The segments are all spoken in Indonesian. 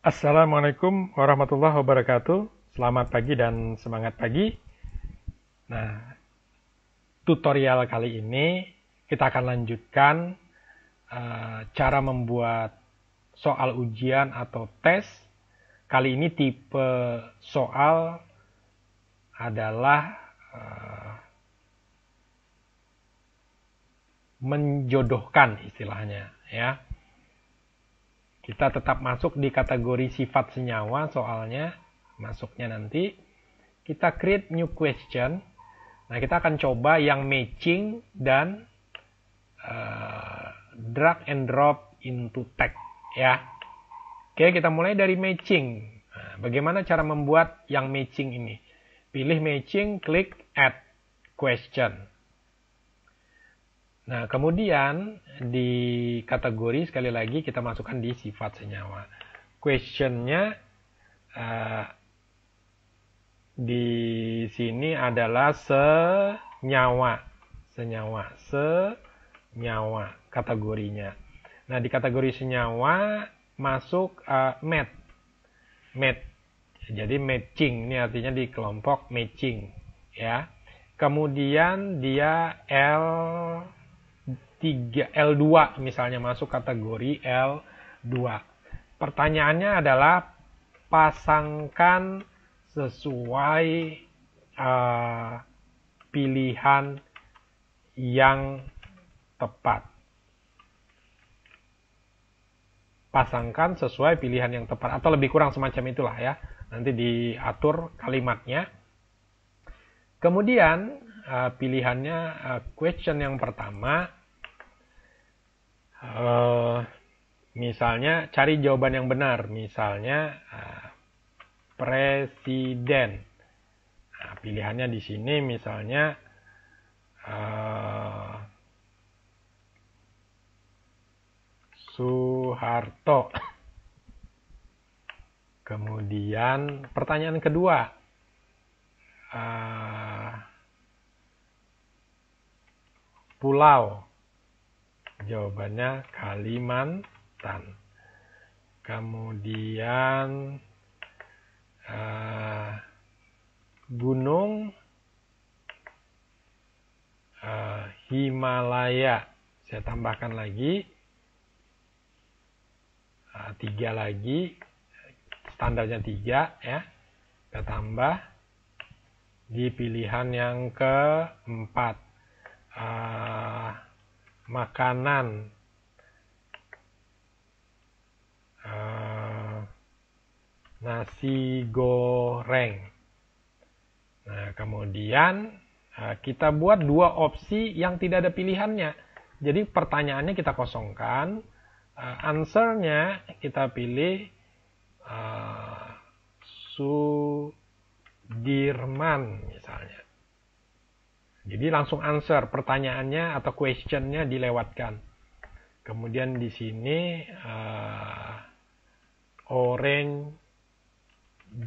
Assalamualaikum warahmatullahi wabarakatuh. Selamat pagi dan semangat pagi. Nah, tutorial kali ini kita akan lanjutkan cara membuat soal ujian atau tes. Kali ini tipe soal adalah menjodohkan istilahnya, ya. Kita tetap masuk di kategori sifat senyawa soalnya, masuknya nanti. Kita create new question. Nah, kita akan coba yang matching dan drag and drop into text, ya. Oke, kita mulai dari matching. Nah, bagaimana cara membuat yang matching ini? Pilih matching, klik add question. Nah, kemudian di kategori sekali lagi kita masukkan di sifat senyawa. Questionnya di sini adalah senyawa kategorinya. Nah, di kategori senyawa masuk match. Jadi matching ini artinya di kelompok matching, ya. Kemudian dia L2 misalnya masuk kategori L2. Pertanyaannya adalah pasangkan sesuai pilihan yang tepat. Pasangkan sesuai pilihan yang tepat atau lebih kurang semacam itulah, ya. Nanti diatur kalimatnya. Kemudian pilihannya question yang pertama. Misalnya cari jawaban yang benar, misalnya presiden. Nah, pilihannya di sini misalnya Soeharto. Kemudian pertanyaan kedua, pulau. Jawabannya Kalimantan. Kemudian gunung Himalaya. Saya tambahkan lagi 3 lagi. Standarnya 3, ya. Kita tambah di pilihan yang keempat. Makanan nasi goreng. Nah, kemudian kita buat 2 opsi yang tidak ada pilihannya. Jadi pertanyaannya kita kosongkan, answernya kita pilih Sudirman misalnya. Jadi langsung answer, pertanyaannya atau questionnya dilewatkan. Kemudian di sini orange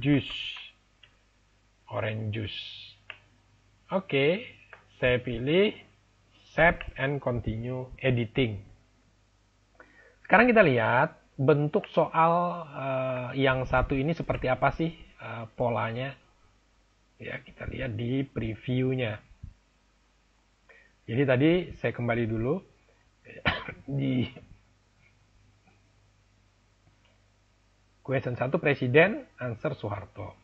juice. Oke, saya pilih save and continue editing. Sekarang kita lihat bentuk soal yang satu ini seperti apa sih polanya. Ya, kita lihat di previewnya. Jadi tadi saya kembali dulu di question 1 presiden, answer Soeharto.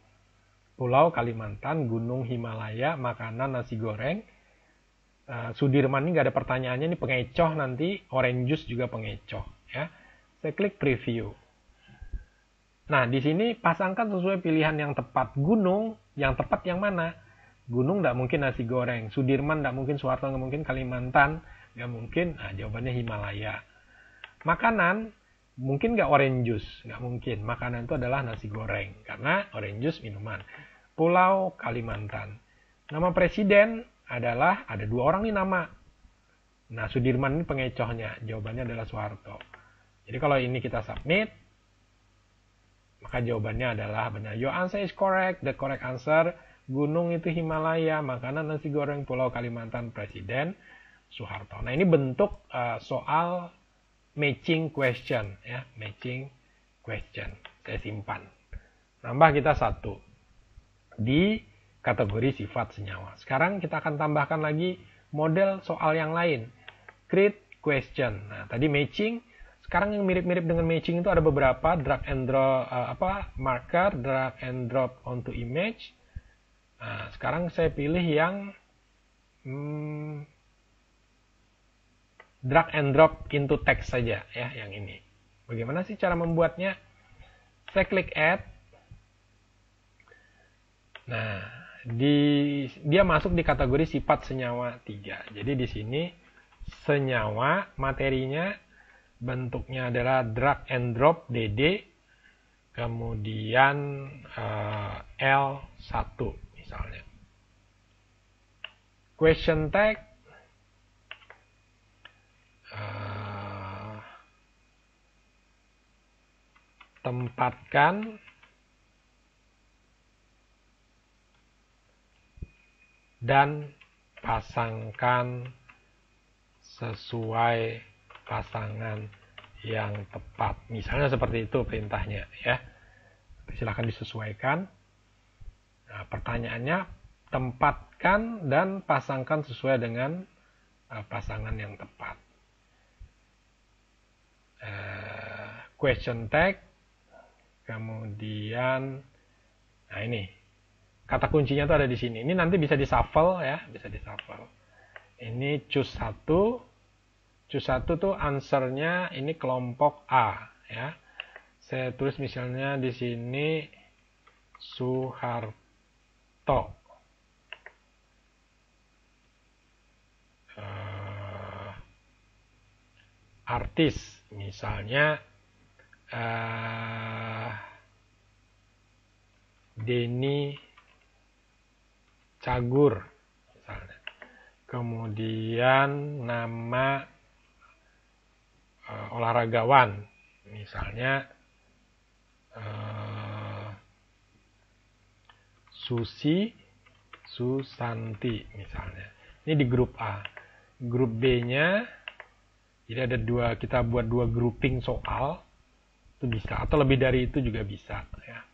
Pulau Kalimantan, gunung Himalaya, makanan nasi goreng. Sudirman ini nggak ada pertanyaannya, ini pengecoh nanti, orange juice juga pengecoh, ya. Saya klik preview. Nah, di sini pasangkan sesuai pilihan yang tepat. Gunung yang tepat yang mana? Gunung nggak mungkin nasi goreng, Sudirman nggak mungkin, Soeharto nggak mungkin, Kalimantan nggak mungkin. Nah, jawabannya Himalaya. Makanan mungkin nggak orange juice, nggak mungkin. Makanan itu adalah nasi goreng karena orange juice minuman. Pulau Kalimantan. Nama presiden adalah ada 2 orang nih nama. Nah, Sudirman ini pengecohnya, jawabannya adalah Soeharto. Jadi kalau ini kita submit, maka jawabannya adalah benar. Your answer is correct. The correct answer, gunung itu Himalaya, makanan nasi goreng, Pulau Kalimantan, presiden Soeharto. Nah, ini bentuk soal matching question, ya, matching question. Saya simpan. Nambah kita 1 di kategori sifat senyawa. Sekarang kita akan tambahkan lagi model soal yang lain. Create question. Nah, tadi matching. Sekarang yang mirip-mirip dengan matching itu ada beberapa, drag and drop marker, drag and drop onto image. Nah, sekarang saya pilih yang drag and drop into text saja ya, yang ini. Bagaimana sih cara membuatnya? Saya klik add. Nah, dia masuk di kategori sifat senyawa 3. Jadi di sini senyawa materinya bentuknya adalah drag and drop DD, kemudian L1 misalnya. Question tag tempatkan dan pasangkan sesuai pasangan yang tepat. Misalnya seperti itu perintahnya ya. Silahkan disesuaikan. Nah, pertanyaannya tempatkan dan pasangkan sesuai dengan pasangan yang tepat. Question tag, kemudian, nah ini kata kuncinya tuh ada di sini. Ini nanti bisa di shuffle ya, bisa di shuffle. Ini choose 1, choose 1 tuh answernya ini kelompok A ya. Saya tulis misalnya di sini Soeharto. Artis misalnya Denny Cagur misalnya. Kemudian nama olahragawan misalnya Susanti misalnya. Ini di grup A. Grup B-nya jadi ada kita buat 2 grouping soal itu bisa, atau lebih dari itu juga bisa ya.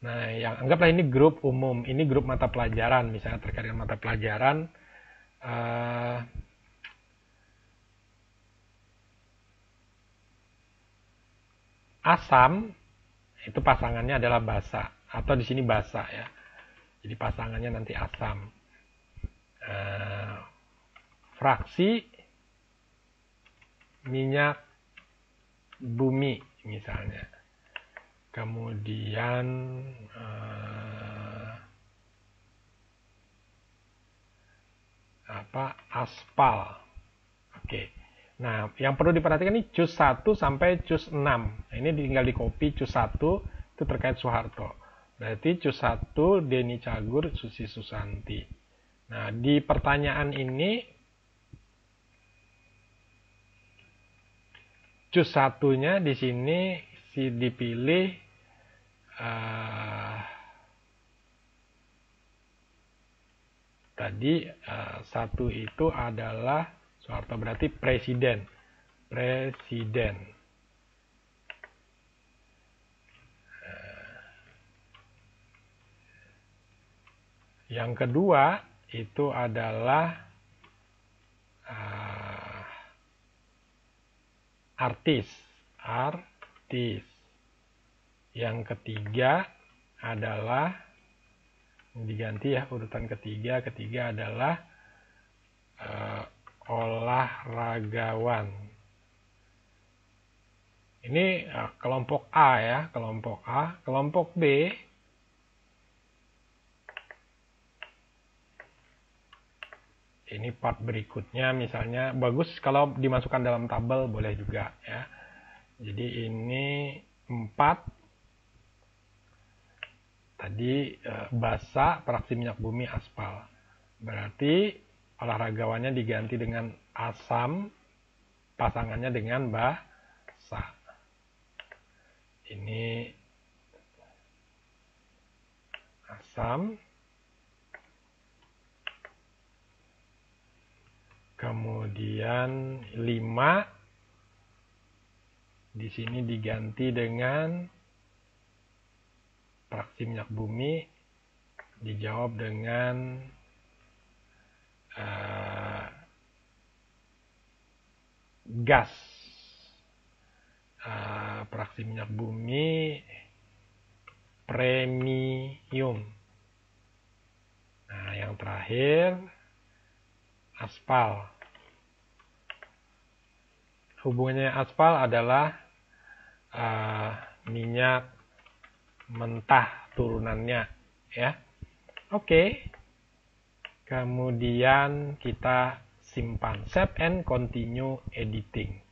Nah, yang anggaplah ini grup umum, ini grup mata pelajaran misalnya terkait dengan mata pelajaran asam itu pasangannya adalah basa, atau di sini basa ya. Jadi pasangannya nanti asam. Fraksi minyak bumi misalnya. Kemudian aspal. Oke. Nah, yang perlu diperhatikan ini cus 1 sampai cus 6. Nah, ini tinggal di copy cus 1 itu terkait Soeharto. Berarti cus 1 Denny Cagur, Susi Susanti. Nah, di pertanyaan ini cus 1-nya di sini dipilih tadi 1 itu adalah Soeharto, berarti presiden. Yang kedua itu adalah artis. Yang ketiga adalah diganti ya urutan ketiga adalah olahragawan. Ini kelompok A ya, kelompok A. Kelompok B ini part berikutnya, misalnya bagus kalau dimasukkan dalam tabel, boleh juga ya. Jadi ini 4 tadi basa, fraksi minyak bumi, aspal. Berarti olahragawannya diganti dengan asam, pasangannya dengan basa. Ini asam, kemudian 5 Di sini diganti dengan fraksi minyak bumi, dijawab dengan gas. Fraksi minyak bumi premium. Nah, yang terakhir aspal. Hubungannya aspal adalah minyak mentah turunannya, ya. Oke. Kemudian kita simpan, save and continue editing.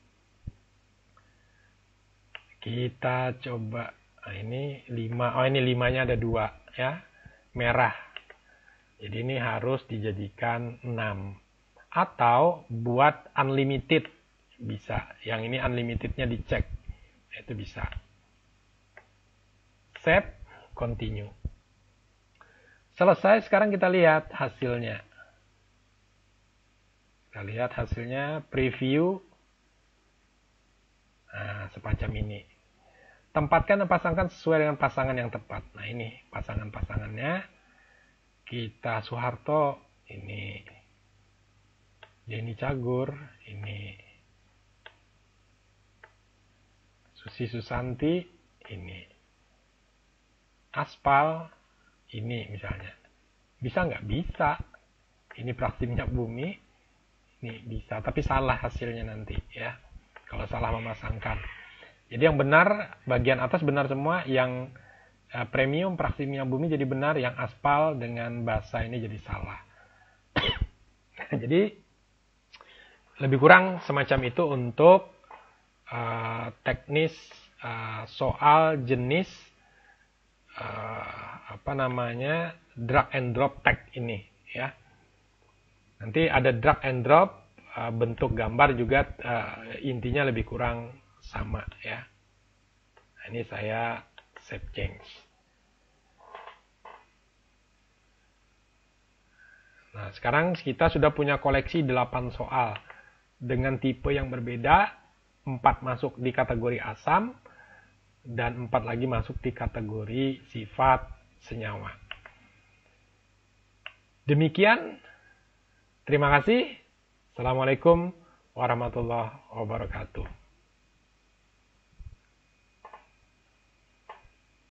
Kita coba, ini 5, ini 5-nya ada 2, ya, merah. Jadi ini harus dijadikan 6. Atau buat unlimited, bisa. Yang ini unlimitednya dicek, itu bisa. Save, continue. Selesai, sekarang kita lihat hasilnya. Kita lihat hasilnya, preview. Nah, semacam ini. Tempatkan dan pasangkan sesuai dengan pasangan yang tepat. Nah, ini pasangan-pasangannya. Kita Soeharto, ini. Denny Cagur, ini. Susi Susanti, ini. Aspal, ini misalnya. Bisa nggak? Bisa. Ini fraksi minyak bumi. Ini bisa, tapi salah hasilnya nanti, ya. Kalau salah memasangkan. Jadi yang benar, bagian atas benar semua, yang premium fraksi minyak bumi jadi benar, yang aspal dengan basa ini jadi salah. Jadi lebih kurang semacam itu untuk teknis soal jenis drag and drop tag ini, ya. Nanti ada drag and drop, bentuk gambar juga intinya lebih kurang sama, ya. Nah, ini saya save change. Nah, sekarang kita sudah punya koleksi 8 soal dengan tipe yang berbeda. 4 masuk di kategori asam dan 4 lagi masuk di kategori sifat senyawa. Demikian. Terima kasih. Assalamualaikum warahmatullahi wabarakatuh.